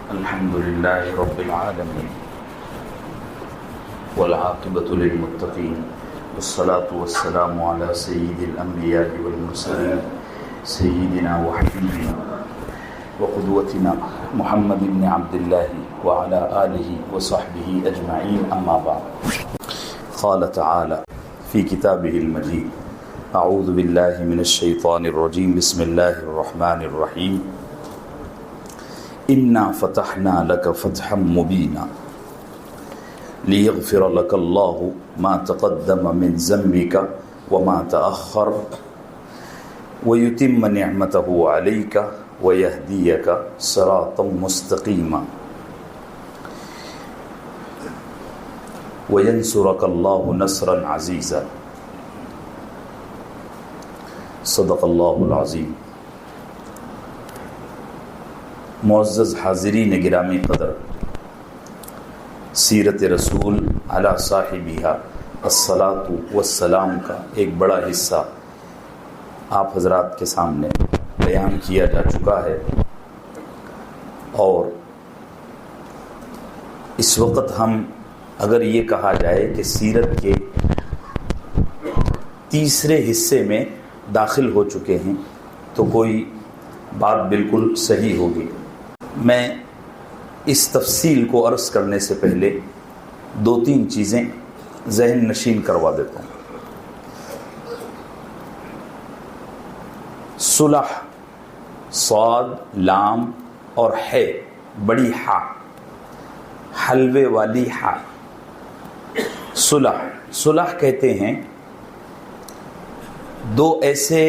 الحمد لله رب العالمين والعاقبة للمتقين والصلاة والسلام على سيد الأنبياء والمرسلين سيدنا وحبيبنا وقدوتنا محمد بن عبد الله وعلى آله وصحبه أجمعين أما بعد. قال تعالى في كتابه المجيد: أعوذ بالله من الشيطان الرجيم بسم الله الرحمن الرحيم إنا فتحنا لك فتحا مبينا ليغفر لك الله ما تقدم من ذنبك وما تأخر ويتم نعمته عليك ويهديك صراطا مستقيما وينصرك الله نصرا عزيزا. صدق اللہ العظیم. معزز حاضرین گرامی قدر، سیرت رسول علی صاحبہ الصلاۃ والسلام کا ایک بڑا حصہ آپ حضرات کے سامنے بیان کیا جا چکا ہے، اور اس وقت ہم اگر یہ کہا جائے کہ سیرت کے تیسرے حصے میں داخل ہو چکے ہیں تو کوئی بات بالکل صحیح ہوگی. میں اس تفصیل کو عرض کرنے سے پہلے دو تین چیزیں ذہن نشین کروا دیتا ہوں. صلح، صاد، لام اور ہے بڑی ہا، حلوے والی ہا. صلح کہتے ہیں دو ایسے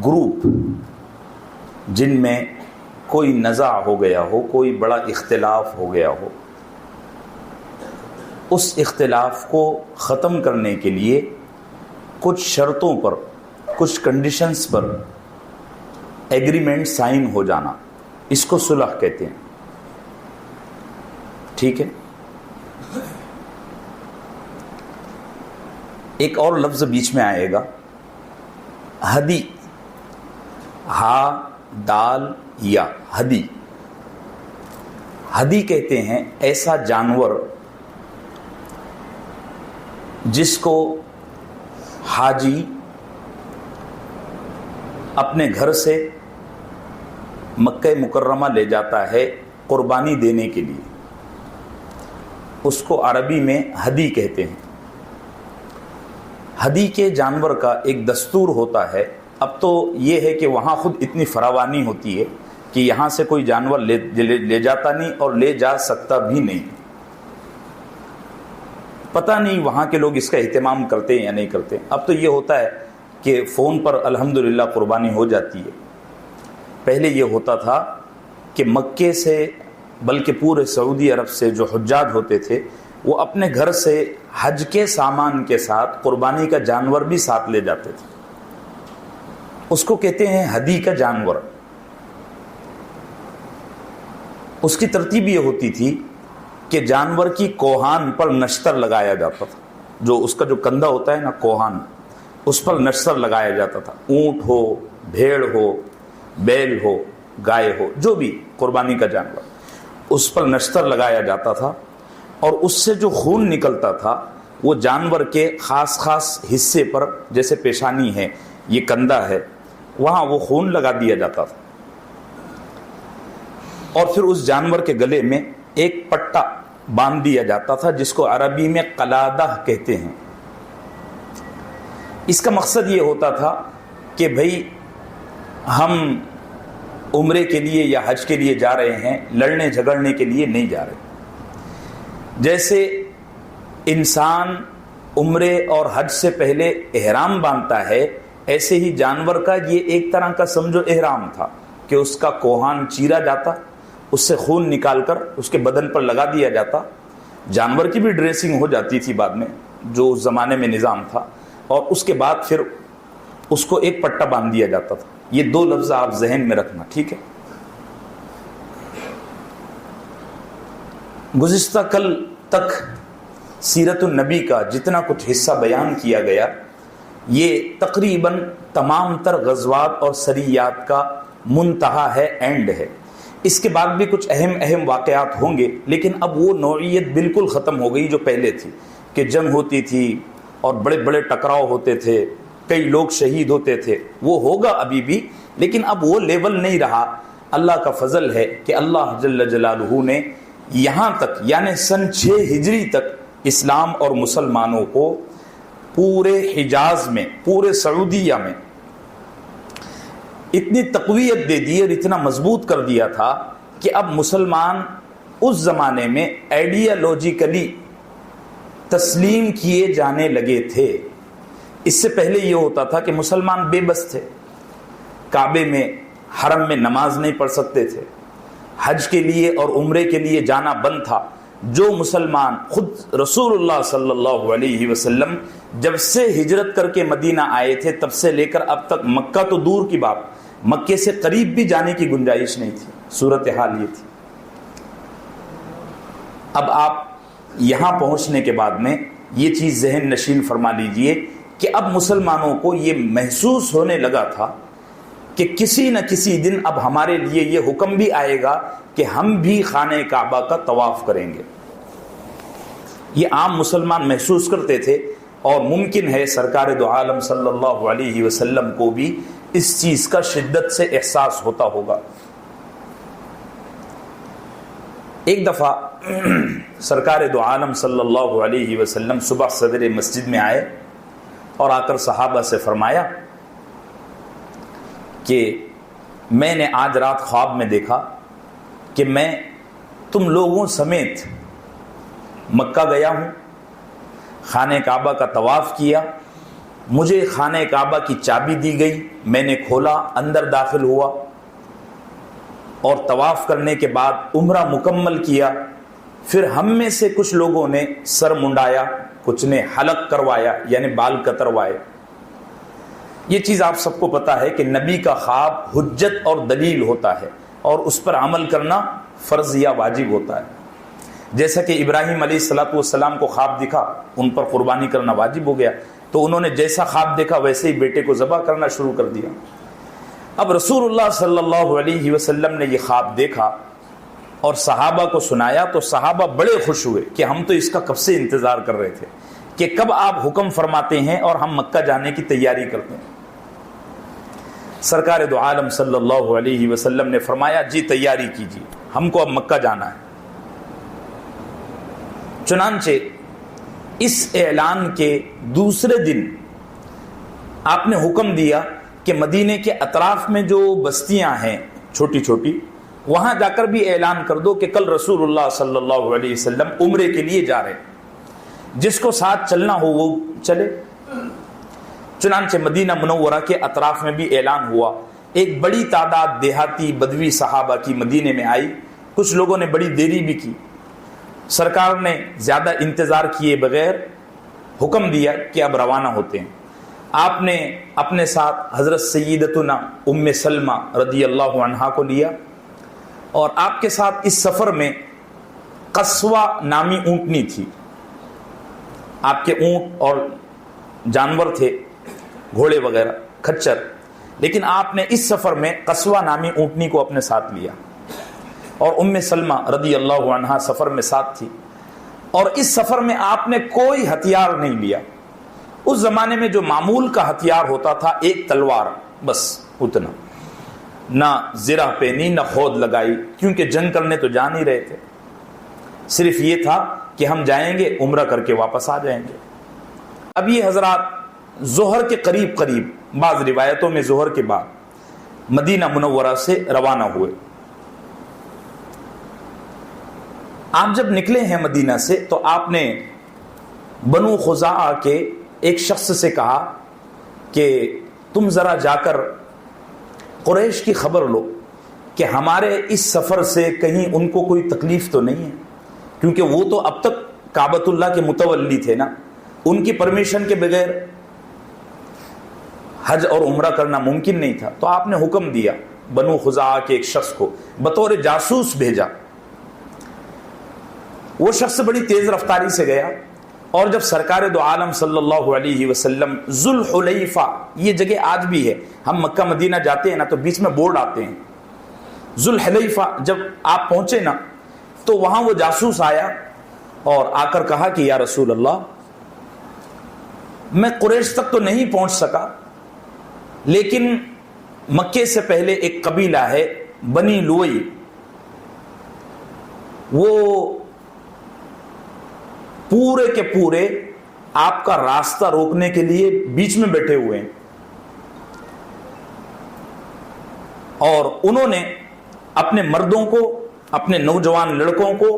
گروپ جن میں کوئی نزاع ہو گیا ہو، کوئی بڑا اختلاف ہو گیا ہو، اس اختلاف کو ختم کرنے کے لیے کچھ شرطوں پر، کچھ کنڈیشنز پر ایگریمنٹ سائن ہو جانا، اس کو صلح کہتے ہیں. ٹھیک ہے. ایک اور لفظ بیچ میں آئے گا، ہدی، ہا دال یا ہدی. ہدی کہتے ہیں ایسا جانور جس کو حاجی اپنے گھر سے مکہ مکرمہ لے جاتا ہے قربانی دینے کے لیے، اس کو عربی میں ہدی کہتے ہیں. ہدی کے جانور کا ایک دستور ہوتا ہے. اب تو یہ ہے کہ وہاں خود اتنی فراوانی ہوتی ہے کہ یہاں سے کوئی جانور لے جاتا نہیں اور لے جا سکتا بھی نہیں. پتہ نہیں وہاں کے لوگ اس کا اہتمام کرتے ہیں یا نہیں کرتے. اب تو یہ ہوتا ہے کہ فون پر الحمدللہ قربانی ہو جاتی ہے. پہلے یہ ہوتا تھا کہ مکے سے بلکہ پورے سعودی عرب سے جو حجاج ہوتے تھے وہ اپنے گھر سے حج کے سامان کے ساتھ قربانی کا جانور بھی ساتھ لے جاتے تھے. اس کو کہتے ہیں ہدی کا جانور. اس کی ترتیب یہ ہوتی تھی کہ جانور کی کوہان پر نشتر لگایا جاتا تھا. جو اس کا جو کندھا ہوتا ہے نا، کوہان، اس پر نشتر لگایا جاتا تھا. اونٹ ہو، بھیڑ ہو، بیل ہو، گائے ہو، جو بھی قربانی کا جانور، اس پر نشتر لگایا جاتا تھا. اور اس سے جو خون نکلتا تھا وہ جانور کے خاص خاص حصے پر، جیسے پیشانی ہے، یہ کندھا ہے، وہاں وہ خون لگا دیا جاتا تھا. اور پھر اس جانور کے گلے میں ایک پٹا باندھ دیا جاتا تھا جس کو عربی میں قلادہ کہتے ہیں. اس کا مقصد یہ ہوتا تھا کہ بھئی ہم عمرے کے لیے یا حج کے لیے جا رہے ہیں، لڑنے جھگڑنے کے لیے نہیں جا رہے. جیسے انسان عمرے اور حج سے پہلے احرام باندھتا ہے، ایسے ہی جانور کا یہ ایک طرح کا سمجھو احرام تھا کہ اس کا کوہان چیرا جاتا، اس سے خون نکال کر اس کے بدن پر لگا دیا جاتا. جانور کی بھی ڈریسنگ ہو جاتی تھی بعد میں، جو اس زمانے میں نظام تھا، اور اس کے بعد پھر اس کو ایک پٹا باندھ دیا جاتا تھا. یہ دو لفظ آپ ذہن میں رکھنا. ٹھیک ہے. گزشتہ کل تک سیرت النبی کا جتنا کچھ حصہ بیان کیا گیا، یہ تقریباً تمام تر غزوات اور سریات کا منتہا ہے، اینڈ ہے. اس کے بعد بھی کچھ اہم واقعات ہوں گے، لیکن اب وہ نوعیت بالکل ختم ہو گئی جو پہلے تھی، کہ جنگ ہوتی تھی اور بڑے بڑے ٹکراؤ ہوتے تھے، کئی لوگ شہید ہوتے تھے. وہ ہوگا ابھی بھی، لیکن اب وہ لیول نہیں رہا. اللہ کا فضل ہے کہ اللہ جل جلالہ نے یہاں تک یعنی سن 6 ہجری تک اسلام اور مسلمانوں کو پورے حجاز میں، پورے سعودیہ میں اتنی تقویت دے دی اور اتنا مضبوط کر دیا تھا کہ اب مسلمان اس زمانے میں آئیڈیالوجیکلی تسلیم کیے جانے لگے تھے. اس سے پہلے یہ ہوتا تھا کہ مسلمان بے بس تھے، کعبے میں حرم میں نماز نہیں پڑھ سکتے تھے، حج کے لیے اور عمرے کے لیے جانا بند تھا. جو مسلمان خود رسول اللہ صلی اللہ علیہ وسلم جب سے ہجرت کر کے مدینہ آئے تھے تب سے لے کر اب تک، مکہ تو دور کی بات، مکے سے قریب بھی جانے کی گنجائش نہیں تھی. صورتحال یہ تھی. اب آپ یہاں پہنچنے کے بعد میں یہ چیز ذہن نشین فرما لیجئے کہ اب مسلمانوں کو یہ محسوس ہونے لگا تھا کہ کسی نہ کسی دن اب ہمارے لیے یہ حکم بھی آئے گا کہ ہم بھی خانہ کعبہ کا طواف کریں گے. یہ عام مسلمان محسوس کرتے تھے، اور ممکن ہے سرکار دو عالم صلی اللہ علیہ وسلم کو بھی اس چیز کا شدت سے احساس ہوتا ہوگا. ایک دفعہ سرکار دو عالم صلی اللہ علیہ وسلم صبح صدر مسجد میں آئے اور آ کر صحابہ سے فرمایا کہ میں نے آج رات خواب میں دیکھا کہ میں تم لوگوں سمیت مکہ گیا ہوں، خانہ کعبہ کا طواف کیا، مجھے خانہ کعبہ کی چابی دی گئی، میں نے کھولا، اندر داخل ہوا اور طواف کرنے کے بعد عمرہ مکمل کیا. پھر ہم میں سے کچھ لوگوں نے سر منڈایا، کچھ نے حلق کروایا یعنی بال کتروائے. یہ چیز آپ سب کو پتا ہے کہ نبی کا خواب حجت اور دلیل ہوتا ہے اور اس پر عمل کرنا فرض یا واجب ہوتا ہے. جیسا کہ ابراہیم علیہ الصلوۃ والسلام کو خواب دکھا، ان پر قربانی کرنا واجب ہو گیا، تو انہوں نے جیسا خواب دیکھا ویسے ہی بیٹے کو ذبح کرنا شروع کر دیا. اب رسول اللہ صلی اللہ علیہ وسلم نے یہ خواب دیکھا اور صحابہ کو سنایا تو صحابہ بڑے خوش ہوئے کہ ہم تو اس کا کب سے انتظار کر رہے تھے کہ کب آپ حکم فرماتے ہیں اور ہم مکہ جانے کی تیاری کرتے ہیں. سرکار دو عالم صلی اللہ علیہ وسلم نے فرمایا جی تیاری کیجیے، ہم کو اب مکہ جانا ہے. چنانچہ اس اعلان کے دوسرے دن آپ نے حکم دیا کہ مدینے کے اطراف میں جو بستیاں ہیں چھوٹی چھوٹی، وہاں جا کر بھی اعلان کر دو کہ کل رسول اللہ صلی اللہ علیہ وسلم عمرے کے لیے جا رہے ہیں، جس کو ساتھ چلنا ہو وہ چلے. چنانچہ مدینہ منورہ کے اطراف میں بھی اعلان ہوا. ایک بڑی تعداد دیہاتی بدوی صحابہ کی مدینے میں آئی. کچھ لوگوں نے بڑی دیری بھی کی. سرکار نے زیادہ انتظار کیے بغیر حکم دیا کہ اب روانہ ہوتے ہیں. آپ نے اپنے ساتھ حضرت سیدتنا ام سلمہ رضی اللہ عنہا کو لیا، اور آپ کے ساتھ اس سفر میں قصوہ نامی اونٹنی تھی. آپ کے اونٹ اور جانور تھے، گھوڑے وغیرہ، کھچر، لیکن آپ نے اس سفر میں قصوہ نامی اونٹنی کو اپنے ساتھ لیا، اور ام سلمہ رضی اللہ عنہا سفر میں ساتھ تھی. اور اس سفر میں آپ نے کوئی ہتھیار نہیں لیا. اس زمانے میں جو معمول کا ہتھیار ہوتا تھا ایک تلوار، بس اتنا. نہ زرہ پہنی نہ خود لگائی، کیونکہ جنگ کرنے تو جا نہیں رہے تھے. صرف یہ تھا کہ ہم جائیں گے عمرہ کر کے واپس آ جائیں گے. اب یہ حضرات ظہر کے قریب قریب، بعض روایتوں میں ظہر کے بعد مدینہ منورہ سے روانہ ہوئے. آپ جب نکلے ہیں مدینہ سے تو آپ نے بنو خزاعہ کے ایک شخص سے کہا کہ تم ذرا جا کر قریش کی خبر لو کہ ہمارے اس سفر سے کہیں ان کو کوئی تکلیف تو نہیں ہے، کیونکہ وہ تو اب تک کعبۃ اللہ کے متولی تھے نا، ان کی پرمیشن کے بغیر حج اور عمرہ کرنا ممکن نہیں تھا. تو آپ نے حکم دیا، بنو خزاعہ کے ایک شخص کو بطور جاسوس بھیجا. وہ شخص بڑی تیز رفتاری سے گیا، اور جب سرکار دو عالم صلی اللہ علیہ وسلم ذوالحلیفہ، یہ جگہ آج بھی ہے، ہم مکہ مدینہ جاتے ہیں نا تو بیچ میں بورڈ آتے ہیں ذوالحلیفہ جب آپ پہنچے نا تو وہاں وہ جاسوس آیا اور آ کر کہا کہ یا رسول اللہ میں قریش تک تو نہیں پہنچ سکا، لیکن مکے سے پہلے ایک قبیلہ ہے بنی لوئی، وہ پورے کے پورے آپ کا راستہ روکنے کے لیے بیچ میں بیٹھے ہوئے ہیں، اور انہوں نے اپنے مردوں کو، اپنے نوجوان لڑکوں کو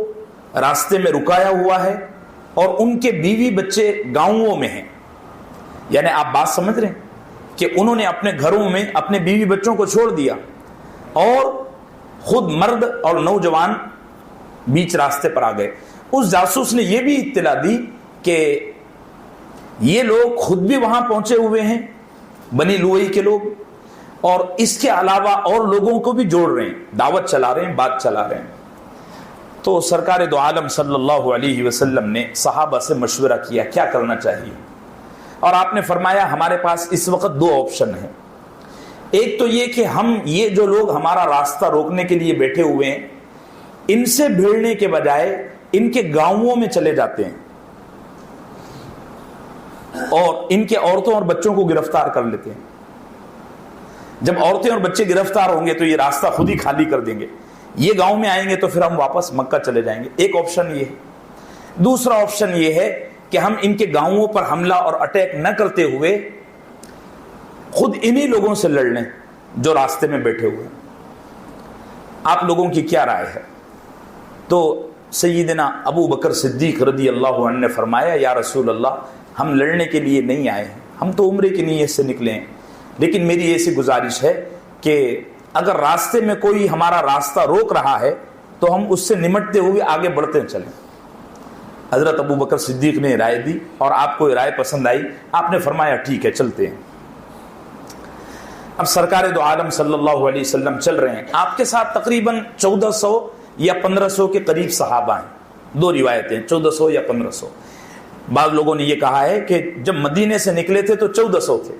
راستے میں رکایا ہوا ہے، اور ان کے بیوی بچے گاؤں میں ہیں۔ یعنی آپ بات سمجھ رہے ہیں کہ انہوں نے اپنے گھروں میں اپنے بیوی بچوں کو چھوڑ دیا اور خود مرد اور نوجوان بیچ راستے پر آ گئے۔ اس جاسوس نے یہ بھی اطلاع دی کہ یہ لوگ خود بھی وہاں پہنچے ہوئے ہیں، بنی لوئی کے لوگ، اور اس کے علاوہ اور لوگوں کو بھی جوڑ رہے ہیں، دعوت چلا رہے ہیں، بات چلا رہے ہیں۔ تو سرکار دو عالم صلی اللہ علیہ وسلم نے صحابہ سے مشورہ کیا کیا کرنا چاہیے، اور آپ نے فرمایا ہمارے پاس اس وقت دو آپشن ہیں۔ ایک تو یہ کہ ہم یہ جو لوگ ہمارا راستہ روکنے کے لیے بیٹھے ہوئے ہیں ان سے بھیڑنے کے بجائے ان کے گاؤں میں چلے جاتے ہیں اور ان کے عورتوں اور بچوں کو گرفتار کر لیتے ہیں۔ جب عورتیں اور بچے گرفتار ہوں گے تو یہ راستہ خود ہی خالی کر دیں گے، یہ گاؤں میں آئیں گے تو پھر ہم واپس مکہ چلے جائیں گے۔ ایک آپشن یہ ہے۔ دوسرا آپشن یہ ہے کہ ہم ان کے گاؤں پر حملہ اور اٹیک نہ کرتے ہوئے خود انہی لوگوں سے لڑ لیں جو راستے میں بیٹھے ہوئے ہیں۔ آپ لوگوں کی کیا رائے ہے؟ تو سیدنا ابو بکر صدیق رضی اللہ عنہ نے فرمایا یا رسول اللہ ہم لڑنے کے لیے نہیں آئے ہیں، ہم تو عمرے کی نیت سے نکلے ہیں، لیکن میری ایسی گزارش ہے کہ اگر راستے میں کوئی ہمارا راستہ روک رہا ہے تو ہم اس سے نمٹتے ہوئے آگے بڑھتے چلیں۔ حضرت ابو بکر صدیق نے رائے دی اور آپ کو رائے پسند آئی، آپ نے فرمایا ٹھیک ہے چلتے ہیں۔ اب سرکار دو عالم صلی اللہ علیہ وسلم چل رہے ہیں، آپ کے ساتھ تقریباً 1400 یا 1500 کے قریب صحابہ ہیں، دو روایتیں 1400 یا 1500۔ بعض لوگوں نے یہ کہا ہے کہ جب مدینے سے نکلے تھے تو 1400 تھے،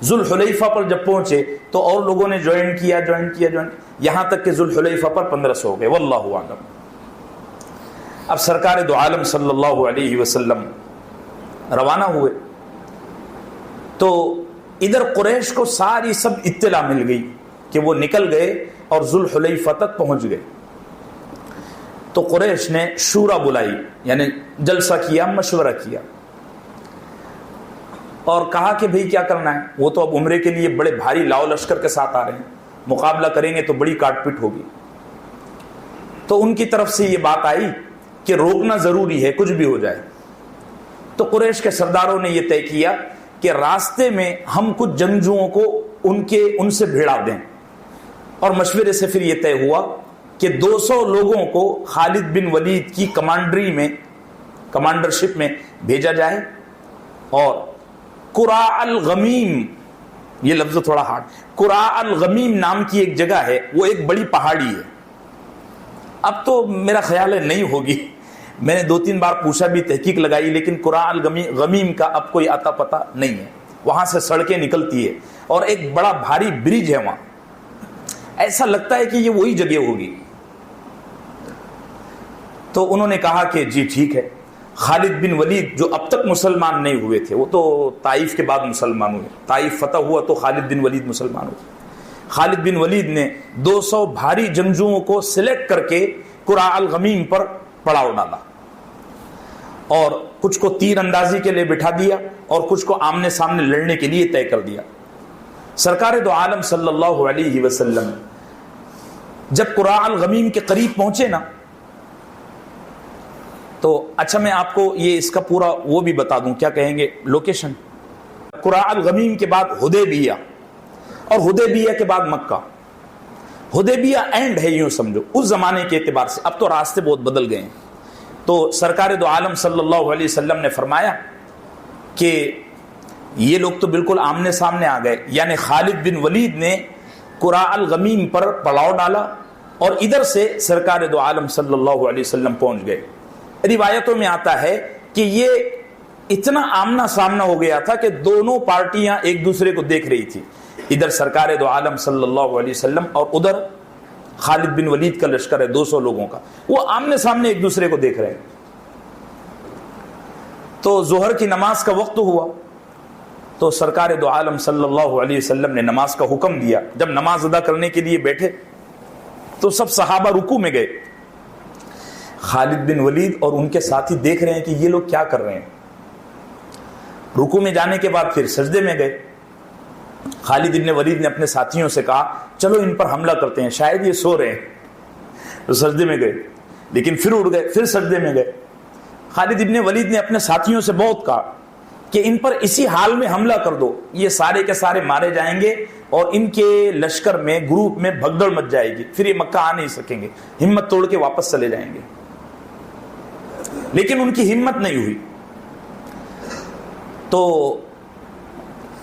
ذوالحلیفہ پر جب پہنچے تو اور لوگوں نے جوائن کیا یہاں تک کہ ذوالحلیفہ پر 1500 ہو گئے، واللہ اعلم۔ اب سرکار دو عالم صلی اللہ علیہ وسلم روانہ ہوئے تو ادھر قریش کو ساری سب اطلاع مل گئی کہ وہ نکل گئے اور ذوالحلیفہ تک پہنچ گئے۔ تو قریش نے شورا بلائی، یعنی جلسہ کیا، مشورہ کیا اور کہا کہ بھئی کیا کرنا ہے، وہ تو اب عمرے کے لیے بڑے بھاری لاؤ لشکر کے ساتھ آ رہے ہیں، مقابلہ کریں گے تو بڑی کاٹ پٹ ہوگی۔ تو ان کی طرف سے یہ بات آئی کہ روکنا ضروری ہے کچھ بھی ہو جائے۔ تو قریش کے سرداروں نے یہ طے کیا کہ راستے میں ہم کچھ جنگجوؤں کو ان سے بھیڑا دیں، اور مشورے سے پھر یہ طے ہوا کہ 200 لوگوں کو خالد بن ولید کی کمانڈرشپ میں بھیجا جائے، اور قراء الغمیم، یہ لفظ تھوڑا ہارڈ، قراء الغمیم نام کی ایک جگہ ہے، وہ ایک بڑی پہاڑی ہے، اب تو میرا خیال ہے نہیں ہوگی، میں نے 2-3 بار پوچھا بھی، تحقیق لگائی، لیکن قراء الغمیم کا اب کوئی آتا پتہ نہیں ہے۔ وہاں سے سڑکیں نکلتی ہے اور ایک بڑا بھاری برج ہے وہاں، ایسا لگتا ہے کہ یہ وہی جگہ ہوگی۔ تو انہوں نے کہا کہ جی ٹھیک ہے۔ خالد بن ولید جو اب تک مسلمان نہیں ہوئے تھے، وہ تو طائف کے بعد مسلمان ہوئے، طائف فتح ہوا تو خالد بن ولید مسلمان ہوئے۔ خالد بن ولید نے 200 بھاری جنگجوؤں کو سلیکٹ کر کے قراء الغمیم پر پڑاؤ ڈالا، اور کچھ کو تیر اندازی کے لیے بٹھا دیا اور کچھ کو آمنے سامنے لڑنے کے لیے طے کر دیا۔ سرکار دو عالم صلی اللہ علیہ وسلم جب قراء الغمیم کے قریب پہنچے نا، تو اچھا میں آپ کو یہ اس کا پورا وہ بھی بتا دوں، کیا کہیں گے، لوکیشن۔ قراء الغمیم کے بعد حدیبیہ، اور حدیبیہ کے بعد مکہ۔ حدیبیہ اینڈ ہے یوں سمجھو اس زمانے کے اعتبار سے، اب تو راستے بہت بدل گئے ہیں۔ تو سرکار دو عالم صلی اللہ علیہ وسلم نے فرمایا کہ یہ لوگ تو بالکل آمنے سامنے آ گئے، یعنی خالد بن ولید نے قراء الغمیم پر پڑاؤ ڈالا اور ادھر سے سرکار دو عالم صلی اللہ علیہ وسلم پہنچ گئے۔ روایتوں میں آتا ہے کہ یہ اتنا آمنا سامنا ہو گیا تھا کہ دونوں پارٹیاں ایک دوسرے کو دیکھ رہی تھی، ادھر سرکار دو عالم صلی اللہ علیہ وسلم اور ادھر خالد بن ولید کا لشکر ہے 200 لوگوں کا، وہ آمنے سامنے ایک دوسرے کو دیکھ رہے ہیں۔ تو ظہر کی نماز کا وقت ہوا تو سرکار دو عالم صلی اللہ علیہ وسلم نے نماز کا حکم دیا۔ جب نماز ادا کرنے کے لیے بیٹھے تو سب صحابہ رکوع میں گئے۔ خالد بن ولید اور ان کے ساتھی دیکھ رہے ہیں کہ یہ لوگ کیا کر رہے ہیں۔ رکوع میں جانے کے بعد پھر سجدے میں گئے۔ خالد بن ولید نے اپنے ساتھیوں سے کہا چلو ان پر حملہ کرتے ہیں، شاید یہ سو رہے ہیں۔ تو سجدے میں گئے، لیکن پھر اٹھ گئے، پھر سجدے میں گئے۔ خالد بن ولید نے اپنے ساتھیوں سے بہت کہا کہ ان پر اسی حال میں حملہ کر دو، یہ سارے کے سارے مارے جائیں گے اور ان کے لشکر میں گروپ میں بھگدڑ مچ جائے گی، پھر یہ مکہ آ نہیں سکیں گے، ہمت توڑ کے واپس چلے جائیں گے۔ لیکن ان کی ہمت نہیں ہوئی۔ تو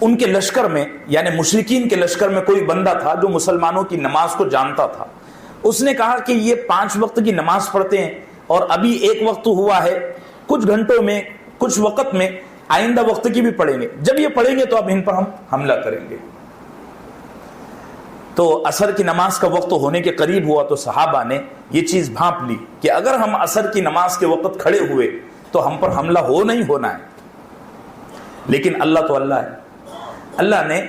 ان کے لشکر میں یعنی مشرکین کے لشکر میں کوئی بندہ تھا جو مسلمانوں کی نماز کو جانتا تھا۔ اس نے کہا کہ یہ 5 وقت کی نماز پڑھتے ہیں اور ابھی 1 وقت ہوا ہے، کچھ گھنٹوں میں کچھ وقت میں آئندہ وقت کی بھی پڑھیں گے، جب یہ پڑھیں گے تو اب ان پر ہم حملہ کریں گے۔ تو عصر کی نماز کا وقت ہونے کے قریب ہوا تو صحابہ نے یہ چیز بھانپ لی کہ اگر ہم عصر کی نماز کے وقت کھڑے ہوئے تو ہم پر حملہ نہیں ہونا ہے۔ لیکن اللہ تو اللہ ہے، اللہ نے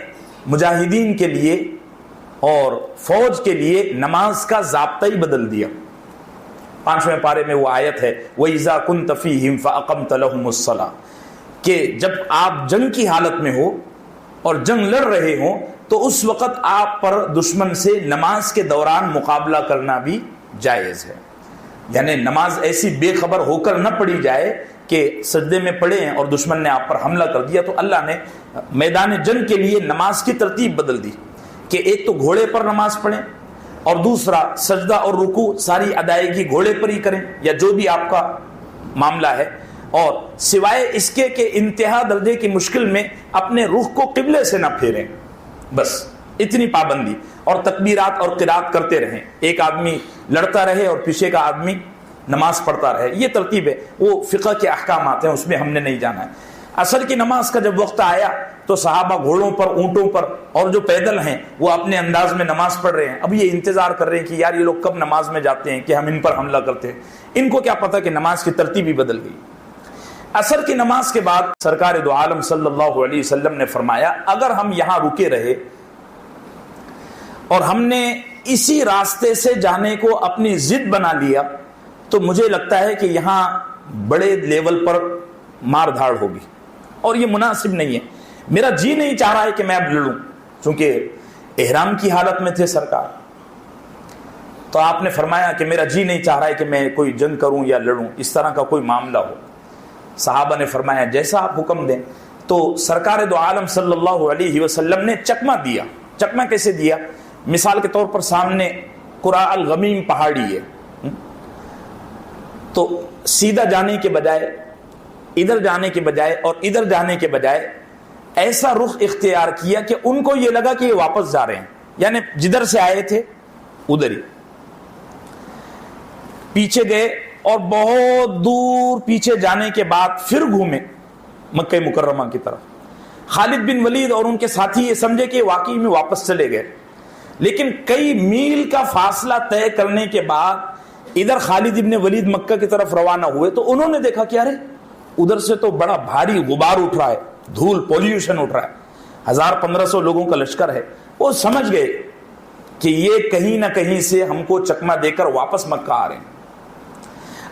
مجاہدین کے لیے اور فوج کے لیے نماز کا ضابطہ ہی بدل دیا۔ 5ویں پارے میں وہ آیت ہے وَإِذَا كُنْتَ فِيهِمْ فَأَقَمْتَ لَهُمُ الصَّلَاةَ کہ جب آپ جنگ کی حالت میں ہو اور جنگ لڑ رہے ہوں تو اس وقت آپ پر دشمن سے نماز کے دوران مقابلہ کرنا بھی جائز ہے۔ یعنی نماز ایسی بے خبر ہو کر نہ پڑھی جائے کہ سجدے میں پڑے ہیں اور دشمن نے آپ پر حملہ کر دیا، تو اللہ نے میدان جنگ کے لیے نماز کی ترتیب بدل دی کہ ایک تو گھوڑے پر نماز پڑھیں اور دوسرا سجدہ اور رکوع ساری ادائیگی گھوڑے پر ہی کریں یا جو بھی آپ کا معاملہ ہے، اور سوائے اس کے کہ انتہا درجے کی مشکل میں اپنے رخ کو قبلے سے نہ پھیریں، بس اتنی پابندی، اور تکبیرات اور قرات کرتے رہیں، ایک آدمی لڑتا رہے اور پیچھے کا آدمی نماز پڑھتا رہے، یہ ترتیب ہے۔ وہ فقہ کے احکامات ہیں، اس میں ہم نے نہیں جانا ہے۔ عصر کی نماز کا جب وقت آیا تو صحابہ گھوڑوں پر، اونٹوں پر، اور جو پیدل ہیں وہ اپنے انداز میں نماز پڑھ رہے ہیں۔ اب یہ انتظار کر رہے ہیں کہ یار یہ لوگ کب نماز میں جاتے ہیں کہ ہم ان پر حملہ کرتے ہیں۔ ان کو کیا پتہ کہ نماز کی ترتیب ہی بدل گئی۔ عصر کی نماز کے بعد سرکار دو عالم صلی اللہ علیہ وسلم نے فرمایا اگر ہم یہاں رکے رہے اور ہم نے اسی راستے سے جانے کو اپنی ضد بنا لیا تو مجھے لگتا ہے کہ یہاں بڑے لیول پر مار دھاڑ ہوگی اور یہ مناسب نہیں ہے۔ میرا جی نہیں چاہ رہا ہے کہ میں اب لڑوں، چونکہ احرام کی حالت میں تھے سرکار، تو آپ نے فرمایا کہ میرا جی نہیں چاہ رہا ہے کہ میں کوئی جنگ کروں یا لڑوں، اس طرح کا کوئی معاملہ ہو۔ صحابہ نے فرمایا جیسا آپ حکم دیں۔ تو سرکار دو عالم صلی اللہ علیہ وسلم نے چکمہ دیا۔ چکمہ کیسے دیا؟ مثال کے طور پر سامنے قرا الغمیم پہاڑی ہے، تو سیدھا جانے کے بجائے، ادھر جانے کے بجائے اور ادھر جانے کے بجائے ایسا رخ اختیار کیا کہ ان کو یہ لگا کہ یہ واپس جا رہے ہیں، یعنی جدھر سے آئے تھے ادھر ہی پیچھے گئے، اور بہت دور پیچھے جانے کے بعد پھر گھومے مکہ مکرمہ کی طرف۔ خالد بن ولید اور ان کے ساتھی یہ سمجھے کہ واقعی میں واپس چلے گئے، لیکن کئی میل کا فاصلہ طے کرنے کے بعد ادھر خالد بن ولید مکہ کی طرف روانہ ہوئے تو انہوں نے دیکھا کہ ارے ادھر سے تو بڑا بھاری غبار اٹھ رہا ہے، دھول، پولیوشن اٹھ رہا ہے، 1500 لوگوں کا لشکر ہے۔ وہ سمجھ گئے کہ یہ کہیں نہ کہیں سے ہم کو چکمہ دے کر واپس مکہ آ رہے ہیں۔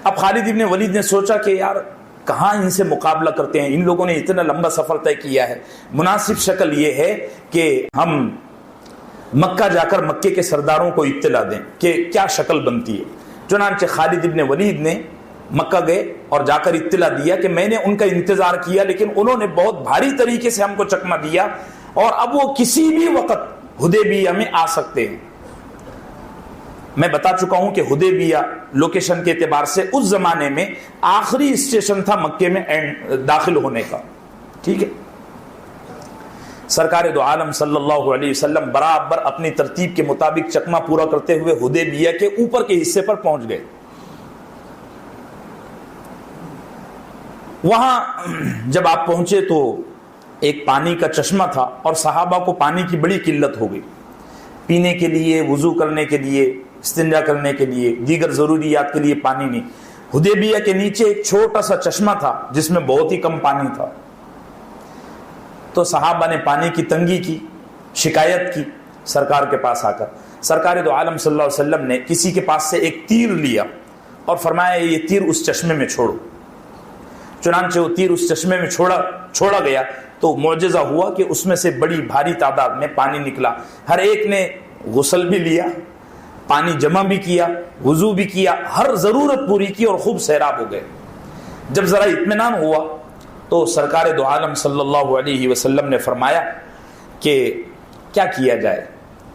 اب خالد بن ولید نے سوچا کہ یار کہاں ان سے مقابلہ کرتے ہیں، ان لوگوں نے اتنا لمبا سفر طے کیا ہے، مناسب شکل یہ ہے کہ ہم مکہ جا کر مکے کے سرداروں کو اطلاع دیں کہ کیا شکل بنتی ہے۔ چنانچہ خالد بن ولید نے مکہ گئے اور جا کر اطلاع دیا کہ میں نے ان کا انتظار کیا لیکن انہوں نے بہت بھاری طریقے سے ہم کو چکمہ دیا اور اب وہ کسی بھی وقت حدیبیہ میں آ سکتے ہیں۔ میں بتا چکا ہوں کہ حدیبیہ لوکیشن کے اعتبار سے اس زمانے میں آخری اسٹیشن تھا مکے میں داخل ہونے کا، ٹھیک ہے۔ سرکار دو عالم صلی اللہ علیہ وسلم برابر اپنی ترتیب کے مطابق چکمہ پورا کرتے ہوئے حدیبیہ کے اوپر کے حصے پر پہنچ گئے۔ وہاں جب آپ پہنچے تو ایک پانی کا چشمہ تھا اور صحابہ کو پانی کی بڑی قلت ہو گئی، پینے کے لیے، وضو کرنے کے لیے، استنجا کرنے کے لیے، دیگر ضروریات کے لیے پانی نہیں۔ حدیبیہ کے نیچے ایک چھوٹا سا چشمہ تھا جس میں بہت ہی کم پانی تھا، تو صحابہ نے پانی کی تنگی کی، شکایت کی سرکار کے پاس آ کر۔ سرکار دو عالم صلی اللہ علیہ وسلم نے کسی کے پاس سے ایک تیر لیا اور فرمایا یہ تیر اس چشمے میں چھوڑو۔ چنانچہ وہ تیر اس چشمے میں چھوڑا گیا تو معجزہ ہوا کہ اس میں سے بڑی بھاری تعداد میں پانی نکلا۔ ہر ایک نے غسل بھی لیا، پانی جمع بھی کیا، وضو بھی کیا، ہر ضرورت پوری کی اور خوب سیراب ہو گئے۔ جب ذرا اطمینان ہوا تو سرکار دو عالم صلی اللہ علیہ وسلم نے فرمایا کہ کیا کیا جائے؟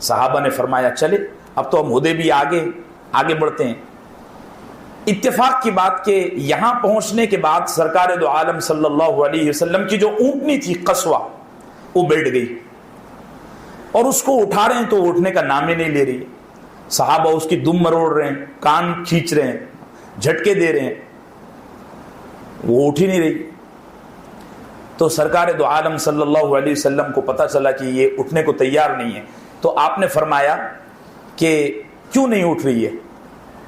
صحابہ نے فرمایا چلے اب تو ہم حدیبیہ آگے بڑھتے ہیں۔ اتفاق کی بات کہ یہاں پہنچنے کے بعد سرکار دو عالم صلی اللہ علیہ وسلم کی جو اونٹنی تھی قصوہ، وہ بیٹھ گئی اور اس کو اٹھا رہے ہیں تو اٹھنے کا نام ہی نہیں لے رہی۔ صحابہ اس کی دم مروڑ رہے ہیں، کان کھینچ رہے ہیں، جھٹکے دے رہے ہیں، وہ اٹھ ہی نہیں رہی۔ تو سرکار دو عالم صلی اللہ علیہ وسلم کو پتہ چلا کہ یہ اٹھنے کو تیار نہیں ہے، تو آپ نے فرمایا کہ کیوں نہیں اٹھ رہی ہے؟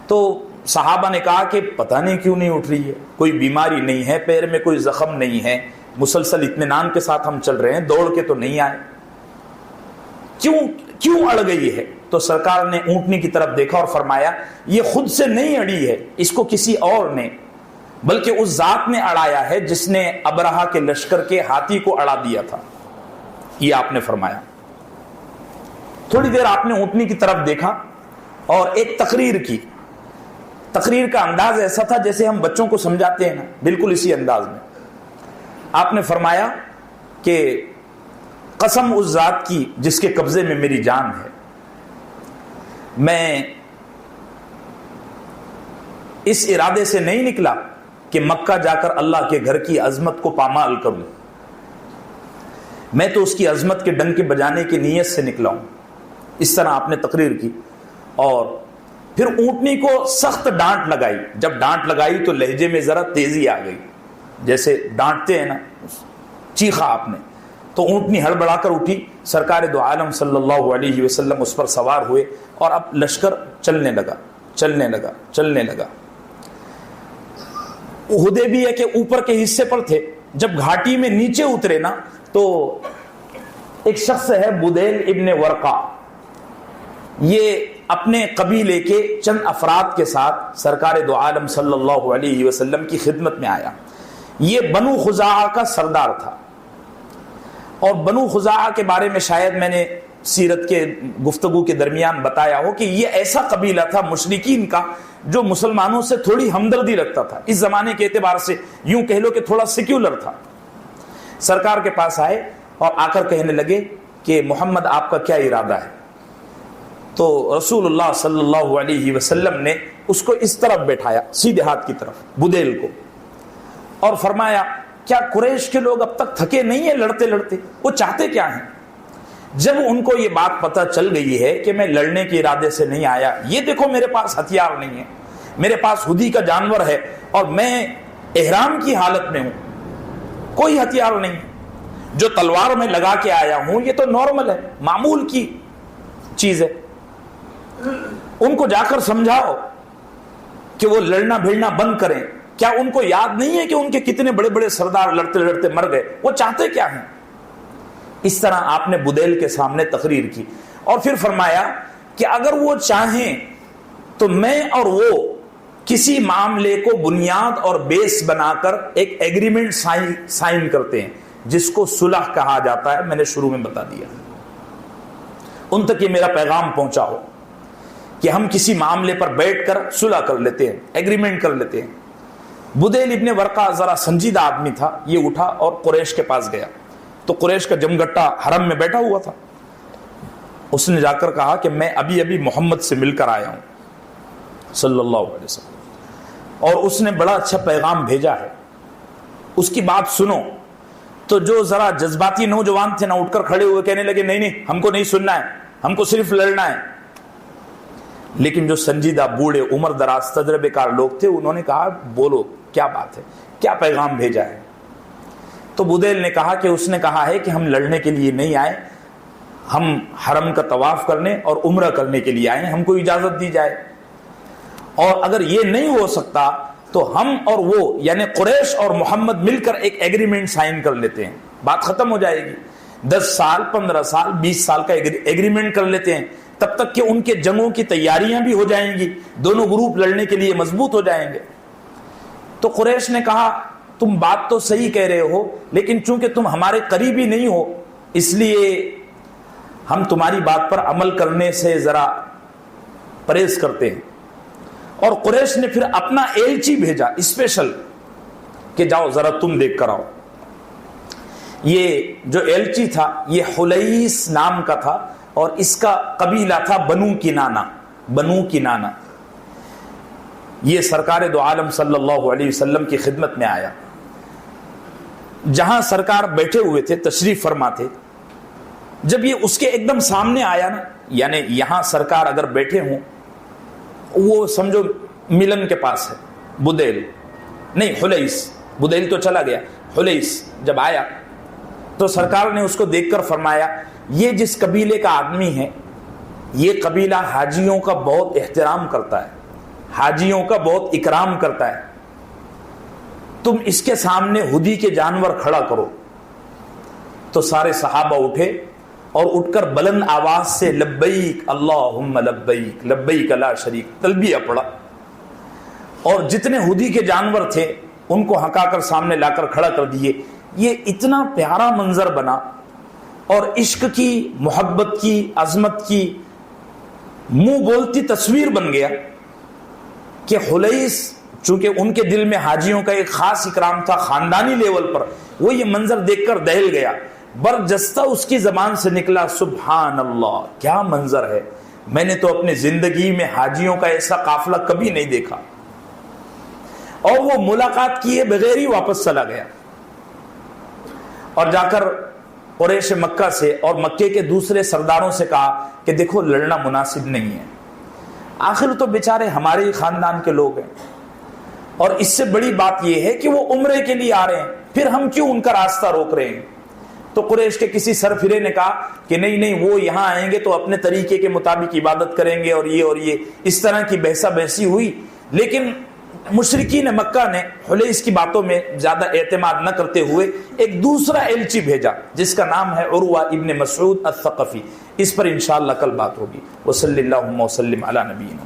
تو صحابہ نے کہا کہ پتہ نہیں کیوں نہیں اٹھ رہی ہے، کوئی بیماری نہیں ہے، پیر میں کوئی زخم نہیں ہے، مسلسل اطمینان کے ساتھ ہم چل رہے ہیں، دوڑ کے تو نہیں آئے، کیوں اڑ گئی ہے؟ تو سرکار نے اونٹنی کی طرف دیکھا اور فرمایا یہ خود سے نہیں اڑی ہے، اس کو کسی اور نے بلکہ اس ذات نے اڑایا ہے جس نے ابرہہ کے لشکر کے ہاتھی کو اڑا دیا تھا، یہ آپ نے فرمایا۔ تھوڑی دیر آپ نے اونٹنی کی طرف دیکھا اور ایک تقریر کی۔ تقریر کا انداز ایسا تھا جیسے ہم بچوں کو سمجھاتے ہیں نا، بالکل اسی انداز میں آپ نے فرمایا کہ قسم اس ذات کی جس کے قبضے میں میری جان ہے، میں اس ارادے سے نہیں نکلا کہ مکہ جا کر اللہ کے گھر کی عظمت کو پامال کروں، میں تو اس کی عظمت کے ڈنکے بجانے کی نیت سے نکلا ہوں۔ اس طرح آپ نے تقریر کی اور پھر اونٹنی کو سخت ڈانٹ لگائی۔ جب ڈانٹ لگائی تو لہجے میں ذرا تیزی آ گئی، جیسے ڈانٹتے ہیں نا، چیخا آپ نے، تو اونٹنی ہڑبڑا کر اٹھی۔ سرکار دو عالم صلی اللہ علیہ وسلم اس پر سوار ہوئے اور اب لشکر چلنے لگا۔ حدیبیہ کے اوپر کے حصے پر تھے، جب گھاٹی میں نیچے اترے نا تو ایک شخص ہے بدیل ابن ورقہ، یہ اپنے قبیلے کے چند افراد کے ساتھ سرکار دو عالم صلی اللہ علیہ وسلم کی خدمت میں آیا۔ یہ بنو خزاعہ کا سردار تھا، اور بنو خزاعہ کے بارے میں شاید میں نے سیرت کے گفتگو کے درمیان بتایا ہو کہ یہ ایسا قبیلہ تھا مشرکین کا جو مسلمانوں سے تھوڑی ہمدردی رکھتا تھا، اس زمانے کے اعتبار سے یوں کہہ لو کہ تھوڑا سیکولر تھا۔ سرکار کے پاس آئے اور آ کر کہنے لگے کہ محمد آپ کا کیا ارادہ ہے؟ تو رسول اللہ صلی اللہ علیہ وسلم نے اس کو اس طرف بٹھایا، سیدھے ہاتھ کی طرف، بدیل کو، اور فرمایا کیا قریش کے لوگ اب تک تھکے نہیں ہیں لڑتے لڑتے؟ وہ چاہتے کیا ہیں؟ جب ان کو یہ بات پتہ چل گئی ہے کہ میں لڑنے کے ارادے سے نہیں آیا، یہ دیکھو میرے پاس ہتھیار نہیں ہے، میرے پاس خودی کا جانور ہے اور میں احرام کی حالت میں ہوں، کوئی ہتھیار نہیں، جو تلوار میں لگا کے آیا ہوں یہ تو نارمل ہے، معمول کی چیز ہے، ان کو جا کر سمجھاؤ کہ وہ لڑنا بھیڑنا بند کریں۔ کیا ان کو یاد نہیں ہے کہ ان کے کتنے بڑے بڑے سردار لڑتے لڑتے مر گئے؟ وہ چاہتے کیا ہیں؟ اس طرح آپ نے بدیل کے سامنے تقریر کی اور پھر فرمایا کہ اگر وہ چاہیں تو میں اور وہ کسی معاملے کو بنیاد اور بیس بنا کر ایک ایگریمنٹ سائن کرتے ہیں جس کو صلح کہا جاتا ہے، میں نے شروع میں بتا دیا، ان تک یہ میرا پیغام پہنچا ہو کہ ہم کسی معاملے پر بیٹھ کر صلح کر لیتے ہیں، ایگریمنٹ کر لیتے ہیں۔ بدیل ابن ورقہ ذرا سنجیدہ آدمی تھا، یہ اٹھا اور قریش کے پاس گیا تو قریش کا جمگٹا حرم میں بیٹھا ہوا تھا، اس نے جا کر کہا کہ میں ابھی محمد سے مل کر آیا ہوں صلی اللہ علیہ وسلم، اور اس نے بڑا اچھا پیغام بھیجا ہے، اس کی بات سنو۔ تو جو ذرا جذباتی نوجوان تھے نا اٹھ کر کھڑے ہوئے کہنے لگے نہیں ہم کو نہیں سننا ہے، ہم کو صرف لڑنا ہے۔ لیکن جو سنجیدہ بوڑھے عمر دراز تجربے کار لوگ تھے انہوں نے کہا بولو کیا بات ہے، کیا پیغام بھیجا ہے؟ تو بدیل نے کہا کہ اس نے کہا ہے کہ ہم لڑنے کے لیے نہیں آئے، ہم حرم کا طواف کرنے اور عمرہ کرنے کے لیے آئے ہیں, ہم کو اجازت دی جائے. اور اگر یہ نہیں ہو سکتا تو ہم اور وہ یعنی قریش اور محمد مل کر ایک ایگریمنٹ سائن کر لیتے ہیں, بات ختم ہو جائے گی. 10 سال 15 سال 20 سال کا ایگریمنٹ کر لیتے ہیں, تب تک کہ ان کے جنگوں کی تیاریاں بھی ہو جائیں گی, دونوں گروپ لڑنے کے لیے مضبوط ہو جائیں گے. تو قریش نے کہا تم بات تو صحیح کہہ رہے ہو, لیکن چونکہ تم ہمارے قریبی نہیں ہو اس لیے ہم تمہاری بات پر عمل کرنے سے ذرا پرہیز کرتے ہیں. اور قریش نے پھر اپنا ایلچی بھیجا اسپیشل کہ جاؤ ذرا تم دیکھ کر آؤ. یہ جو ایلچی تھا یہ حلیس نام کا تھا اور اس کا قبیلہ تھا بنو کنانہ. بنو کنانہ یہ سرکار دو عالم صلی اللہ علیہ وسلم کی خدمت میں آیا. جہاں سرکار بیٹھے ہوئے تھے, تشریف فرما تھے, جب یہ اس کے ایک دم سامنے آیا نا, یعنی یہاں سرکار اگر بیٹھے ہوں, وہ سمجھو ملن کے پاس ہے, بدیل نہیں حلیس, بدیل تو چلا گیا, حلیس جب آیا تو سرکار نے اس کو دیکھ کر فرمایا یہ جس قبیلے کا آدمی ہے یہ قبیلہ حاجیوں کا بہت احترام کرتا ہے, حاجیوں کا بہت اکرام کرتا ہے, تم اس کے سامنے ہدی کے جانور کھڑا کرو. تو سارے صحابہ اٹھے اور اٹھ کر بلند آواز سے لبیک اللہم لبیک لبیک لا شریک تلبیہ پڑھا, اور جتنے ہدی کے جانور تھے ان کو ہکا کر سامنے لا کر کھڑا کر دیے. یہ اتنا پیارا منظر بنا اور عشق کی, محبت کی, عظمت کی منہ بولتی تصویر بن گیا کہ حلیس چونکہ ان کے دل میں حاجیوں کا ایک خاص اکرام تھا خاندانی لیول پر, وہ یہ منظر دیکھ کر دہل گیا. برجستہ اس کی زبان سے نکلا سبحان اللہ, کیا منظر ہے, میں نے تو اپنی زندگی میں حاجیوں کا ایسا قافلہ کبھی نہیں دیکھا. اور وہ ملاقات کیے بغیر ہی واپس چلا گیا اور جا کر قریش مکہ سے اور مکے کے دوسرے سرداروں سے کہا کہ دیکھو لڑنا مناسب نہیں ہے, آخر تو بیچارے ہمارے ہی خاندان کے لوگ ہیں, اور اس سے بڑی بات یہ ہے کہ وہ عمرے کے لیے آ رہے ہیں, پھر ہم کیوں ان کا راستہ روک رہے ہیں. تو قریش کے کسی سرفرے نے کہا کہ نہیں وہ یہاں آئیں گے تو اپنے طریقے کے مطابق عبادت کریں گے اور یہ اس طرح کی بحثہ بحثی ہوئی. لیکن مشرکین مکہ نے حلیس کی باتوں میں زیادہ اعتماد نہ کرتے ہوئے ایک دوسرا ایلچی بھیجا جس کا نام ہے عروہ ابن مسعود الثقفی. اس پر انشاءاللہ کل بات ہوگی. وصلی اللہ وسلم علی نبینا.